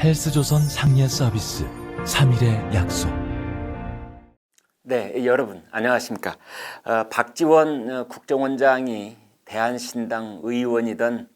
헬스조선 상례 서비스 3일의 약속. 네, 여러분 안녕하십니까. 박지원 국정원장이 대한신당 의원이던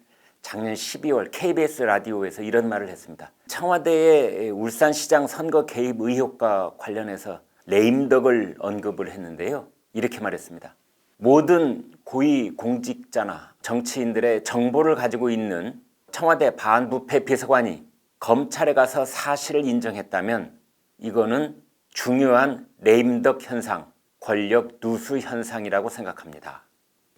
작년 12월 KBS 라디오에서 이런 말을 했습니다. 청와대의 울산시장 선거 개입 의혹과 관련해서 레임덕을 언급을 했는데요. 이렇게 말했습니다. 모든 고위 공직자나 정치인들의 정보를 가지고 있는 청와대 반부패 비서관이 검찰에 가서 사실을 인정했다면 이거는 중요한 레임덕 현상, 권력 누수 현상이라고 생각합니다.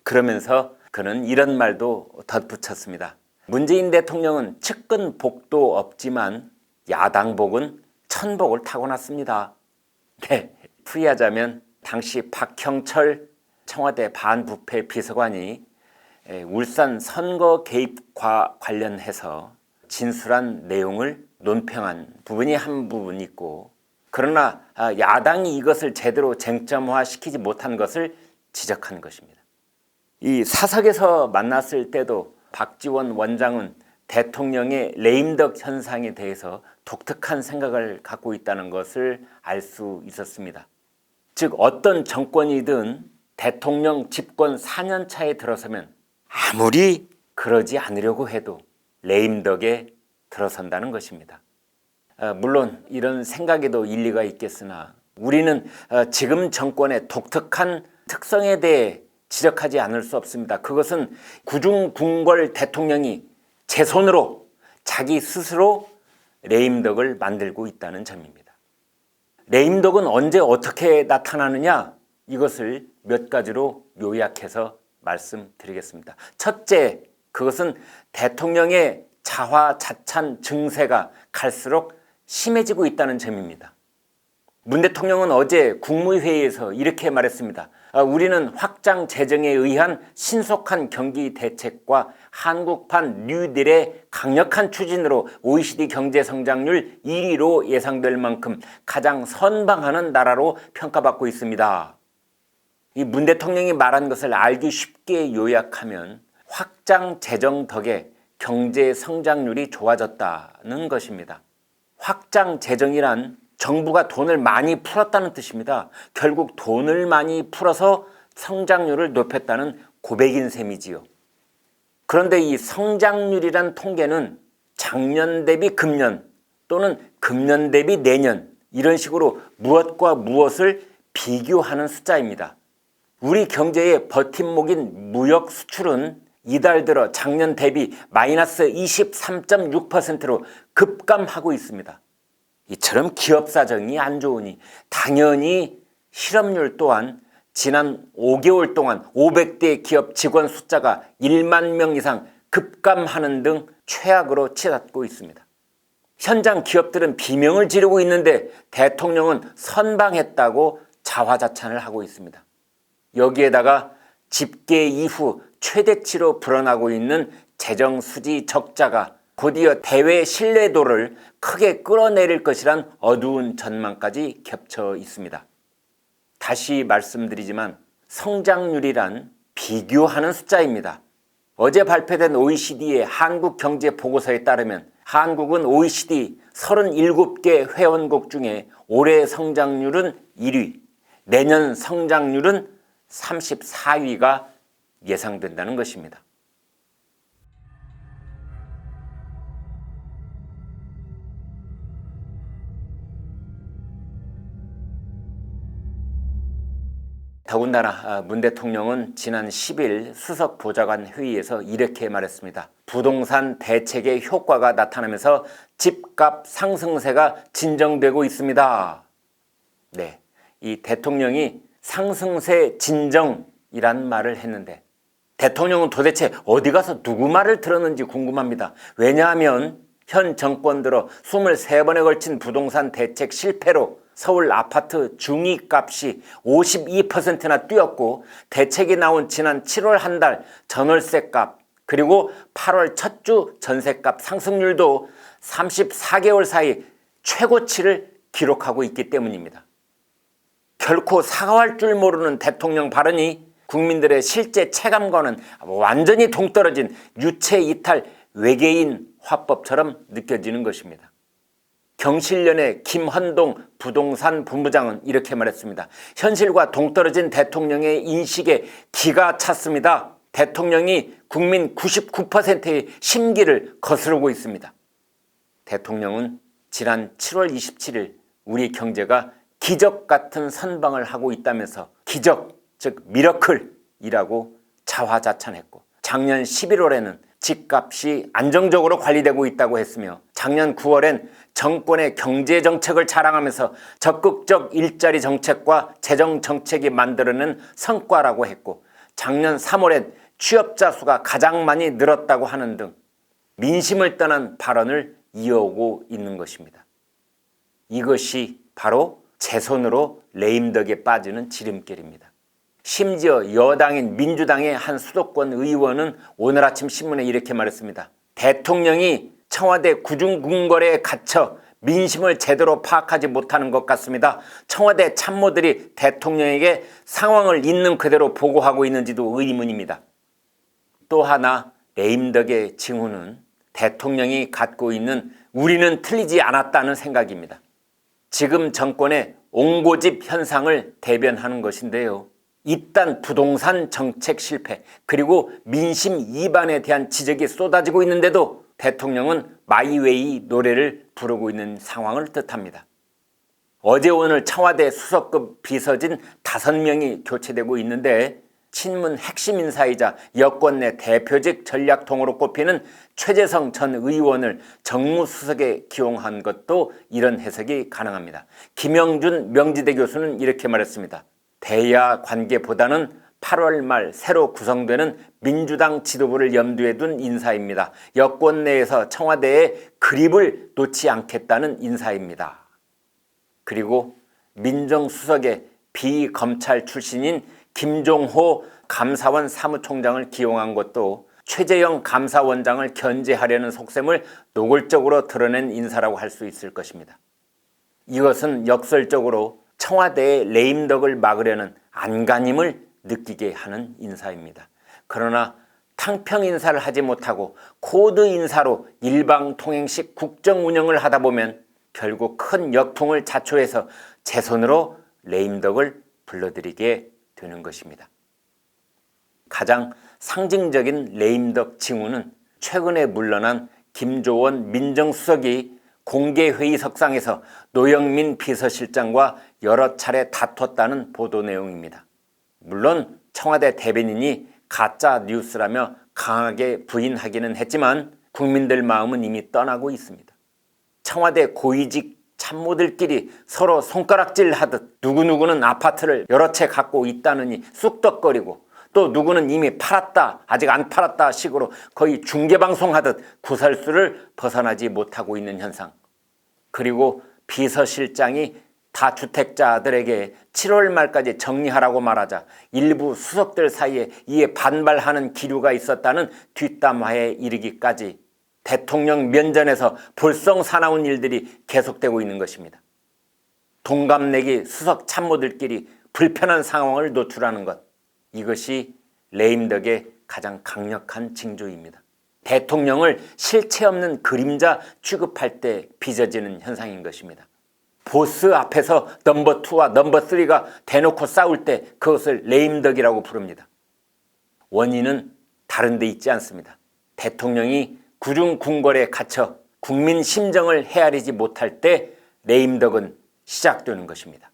그러면서 그는 이런 말도 덧붙였습니다. 문재인 대통령은 측근 복도 없지만 야당 복은 천복을 타고났습니다. 네, 풀이하자면 당시 박형철 청와대 반부패 비서관이 울산 선거 개입과 관련해서 진술한 내용을 논평한 부분이 한 부분 있고, 그러나 야당이 이것을 제대로 쟁점화시키지 못한 것을 지적한 것입니다. 이 사석에서 만났을 때도 박지원 원장은 대통령의 레임덕 현상에 대해서 독특한 생각을 갖고 있다는 것을 알 수 있었습니다. 즉 어떤 정권이든 대통령 집권 4년 차에 들어서면 아무리 그러지 않으려고 해도 레임덕에 들어선다는 것입니다. 물론 이런 생각에도 일리가 있겠으나 우리는 지금 정권의 독특한 특성에 대해 지적하지 않을 수 없습니다. 그것은 구중궁궐 대통령이 제 손으로 자기 스스로 레임덕을 만들고 있다는 점입니다. 레임덕은 언제 어떻게 나타나느냐? 이것을 몇 가지로 요약해서 말씀드리겠습니다. 첫째, 그것은 대통령의 자화자찬 증세가 갈수록 심해지고 있다는 점입니다. 문 대통령은 어제 국무회의에서 이렇게 말했습니다. 우리는 확장 재정에 의한 신속한 경기 대책과 한국판 뉴딜의 강력한 추진으로 OECD 경제 성장률 1위로 예상될 만큼 가장 선방하는 나라로 평가받고 있습니다. 이 문 대통령이 말한 것을 알기 쉽게 요약하면 확장 재정 덕에 경제 성장률이 좋아졌다는 것입니다. 확장 재정이란 정부가 돈을 많이 풀었다는 뜻입니다. 결국 돈을 많이 풀어서 성장률을 높였다는 고백인 셈이지요. 그런데 이 성장률이란 통계는 작년 대비 금년 또는 금년 대비 내년 이런 식으로 무엇과 무엇을 비교하는 숫자입니다. 우리 경제의 버팀목인 무역 수출은 이달 들어 작년 대비 마이너스 23.6%로 급감하고 있습니다. 이처럼 기업 사정이 안 좋으니 당연히 실업률 또한 지난 5개월 동안 500대 기업 직원 숫자가 1만 명 이상 급감하는 등 최악으로 치닫고 있습니다. 현장 기업들은 비명을 지르고 있는데 대통령은 선방했다고 자화자찬을 하고 있습니다. 여기에다가 집계 이후 최대치로 불어나고 있는 재정 수지 적자가 곧이어 대외 신뢰도를 크게 끌어내릴 것이란 어두운 전망까지 겹쳐 있습니다. 다시 말씀드리지만 성장률이란 비교하는 숫자입니다. 어제 발표된 OECD의 한국 경제 보고서에 따르면 한국은 OECD 37개 회원국 중에 올해 성장률은 1위, 내년 성장률은 34위가 예상된다는 것입니다. 더군다나 문 대통령은 지난 10일 수석 보좌관 회의에서 이렇게 말했습니다. 부동산 대책의 효과가 나타나면서 집값 상승세가 진정되고 있습니다. 네, 이 대통령이 상승세 진정이란 말을 했는데 대통령은 도대체 어디 가서 누구 말을 들었는지 궁금합니다. 왜냐하면 현 정권 들어 23번에 걸친 부동산 대책 실패로 서울 아파트 중위값이 52%나 뛰었고 대책이 나온 지난 7월 한 달 전월세값 그리고 8월 첫 주 전세값 상승률도 34개월 사이 최고치를 기록하고 있기 때문입니다. 결코 사과할 줄 모르는 대통령 발언이 국민들의 실제 체감과는 완전히 동떨어진 유체 이탈 외계인 화법처럼 느껴지는 것입니다. 경실련의 김헌동 부동산 본부장은 이렇게 말했습니다. 현실과 동떨어진 대통령의 인식에 기가 찼습니다. 대통령이 국민 99%의 심기를 거스르고 있습니다. 대통령은 지난 7월 27일 우리 경제가 기적 같은 선방을 하고 있다면서 기적, 즉 미러클이라고 자화자찬했고, 작년 11월에는 집값이 안정적으로 관리되고 있다고 했으며, 작년 9월엔 정권의 경제정책을 자랑하면서 적극적 일자리 정책과 재정 정책이 만들어낸 성과라고 했고, 작년 3월엔 취업자 수가 가장 많이 늘었다고 하는 등 민심을 떠난 발언을 이어오고 있는 것입니다. 이것이 바로 제 손으로 레임덕에 빠지는 지름길입니다. 심지어 여당인 민주당의 한 수도권 의원은 오늘 아침 신문에 이렇게 말했습니다. 대통령이 청와대 구중궁궐에 갇혀 민심을 제대로 파악하지 못하는 것 같습니다. 청와대 참모들이 대통령에게 상황을 있는 그대로 보고하고 있는지도 의문입니다. 또 하나 레임덕의 징후는 대통령이 갖고 있는 우리는 틀리지 않았다는 생각입니다. 지금 정권의 옹고집 현상을 대변하는 것인데요. 잇단 부동산 정책 실패, 그리고 민심 이반에 대한 지적이 쏟아지고 있는데도 대통령은 마이웨이 노래를 부르고 있는 상황을 뜻합니다. 어제 오늘 청와대 수석급 비서진 5명이 교체되고 있는데, 친문 핵심 인사이자 여권 내 대표직 전략통으로 꼽히는 최재성 전 의원을 정무수석에 기용한 것도 이런 해석이 가능합니다. 김영준 명지대 교수는 이렇게 말했습니다. 대야 관계보다는 8월 말 새로 구성되는 민주당 지도부를 염두에 둔 인사입니다. 여권 내에서 청와대의 그립을 놓지 않겠다는 인사입니다. 그리고 민정수석에 비검찰 출신인 김종호 감사원 사무총장을 기용한 것도 최재형 감사원장을 견제하려는 속셈을 노골적으로 드러낸 인사라고 할 수 있을 것입니다. 이것은 역설적으로 청와대의 레임덕을 막으려는 안간힘을 느끼게 하는 인사입니다. 그러나 탕평 인사를 하지 못하고 코드 인사로 일방통행식 국정 운영을 하다 보면 결국 큰 역풍을 자초해서 제 손으로 레임덕을 불러들이게 되는 것입니다. 가장 상징적인 레임덕 징후는 최근에 물러난 김조원 민정수석이 공개회의석상에서 노영민 비서실장과 여러 차례 다퉜다는 보도 내용입니다. 물론 청와대 대변인이 가짜 뉴스라며 강하게 부인하기는 했지만 국민들 마음은 이미 떠나고 있습니다. 청와대 고위직 참모들끼리 서로 손가락질 하듯 누구누구는 아파트를 여러 채 갖고 있다느니 쑥덕거리고, 또 누구는 이미 팔았다, 아직 안 팔았다 식으로 거의 중계방송하듯 구설수를 벗어나지 못하고 있는 현상. 그리고 비서실장이 다주택자들에게 7월 말까지 정리하라고 말하자 일부 수석들 사이에 이에 반발하는 기류가 있었다는 뒷담화에 이르기까지 대통령 면전에서 볼썽사나운 일들이 계속되고 있는 것입니다. 동갑내기 수석 참모들끼리 불편한 상황을 노출하는 것, 이것이 레임덕의 가장 강력한 징조입니다. 대통령을 실체 없는 그림자 취급할 때 빚어지는 현상인 것입니다. 보스 앞에서 넘버 2와 넘버 3가 대놓고 싸울 때 그것을 레임덕이라고 부릅니다. 원인은 다른 데 있지 않습니다. 대통령이 구중궁궐에 갇혀 국민 심정을 헤아리지 못할 때 레임덕은 시작되는 것입니다.